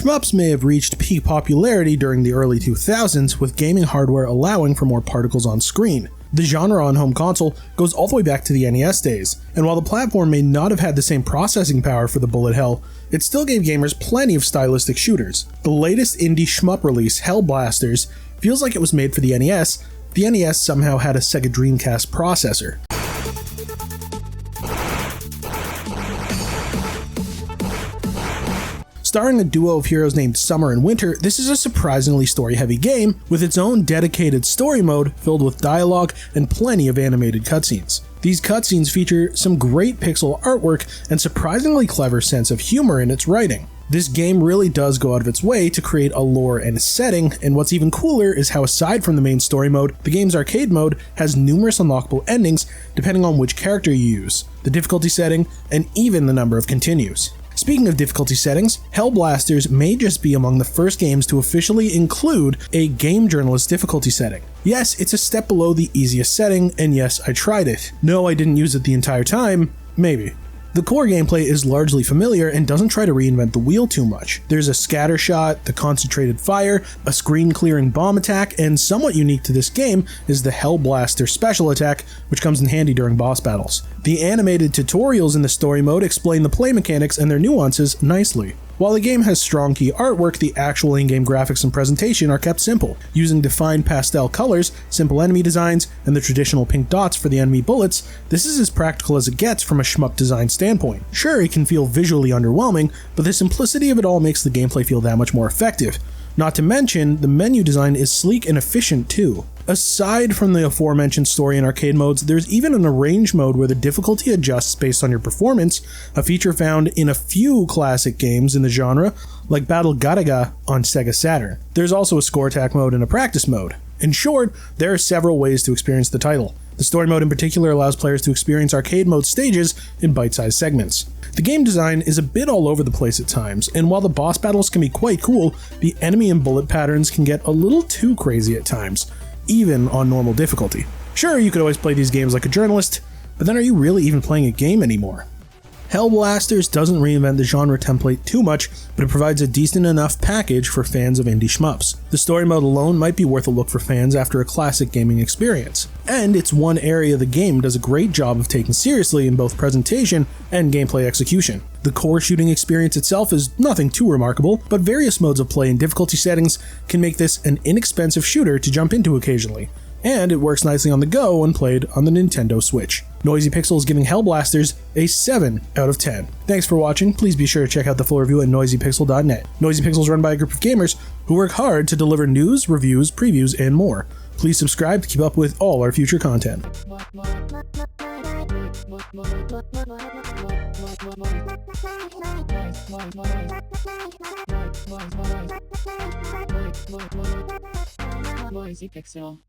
Shmups may have reached peak popularity during the early 2000s, with gaming hardware allowing for more particles on screen. The genre on home console goes all the way back to the NES days, and while the platform may not have had the same processing power for the bullet hell, it still gave gamers plenty of stylistic shooters. The latest indie shmup release, Hell Blasters, feels like it was made for the NES. The NES somehow had a Sega Dreamcast processor. Starring a duo of heroes named Summer and Winter, this is a surprisingly story-heavy game, with its own dedicated story mode filled with dialogue and plenty of animated cutscenes. These cutscenes feature some great pixel artwork and surprisingly clever sense of humor in its writing. This game really does go out of its way to create a lore and setting, and what's even cooler is how, aside from the main story mode, the game's arcade mode has numerous unlockable endings depending on which character you use, the difficulty setting, and even the number of continues. Speaking of difficulty settings, Hell Blasters may just be among the first games to officially include a game journalist difficulty setting. Yes, it's a step below the easiest setting, and yes, I tried it. No, I didn't use it the entire time. Maybe. The core gameplay is largely familiar and doesn't try to reinvent the wheel too much. There's a scatter shot, the concentrated fire, a screen-clearing bomb attack, and somewhat unique to this game is the Hell Blaster special attack, which comes in handy during boss battles. The animated tutorials in the story mode explain the play mechanics and their nuances nicely. While the game has strong key artwork, the actual in-game graphics and presentation are kept simple, using defined pastel colors, simple enemy designs, and the traditional pink dots for the enemy bullets. This is as practical as it gets from a shmup design standpoint. Sure, it can feel visually underwhelming, but the simplicity of it all makes the gameplay feel that much more effective. Not to mention, the menu design is sleek and efficient too. Aside from the aforementioned story and arcade modes, there's even an arrange mode where the difficulty adjusts based on your performance, a feature found in a few classic games in the genre, like Battle Garaga on Sega Saturn. There's also a score attack mode and a practice mode. In short, there are several ways to experience the title. The story mode in particular allows players to experience arcade mode stages in bite-sized segments. The game design is a bit all over the place at times, and while the boss battles can be quite cool, the enemy and bullet patterns can get a little too crazy at times, even on normal difficulty. Sure, you could always play these games like a journalist, but then are you really even playing a game anymore? Hell Blasters doesn't reinvent the genre template too much, but it provides a decent enough package for fans of indie shmups. The story mode alone might be worth a look for fans after a classic gaming experience, and it's one area the game does a great job of taking seriously in both presentation and gameplay execution. The core shooting experience itself is nothing too remarkable, but various modes of play and difficulty settings can make this an inexpensive shooter to jump into occasionally, and it works nicely on the go when played on the Nintendo Switch. Noisy Pixel is giving Hell Blasters a 7 out of 10. Thanks for watching. Please be sure to check out the full review at noisypixel.net. Noisy Pixel is run by a group of gamers who work hard to deliver news, reviews, previews, and more. Please subscribe to keep up with all our future content. Noisy Pixel.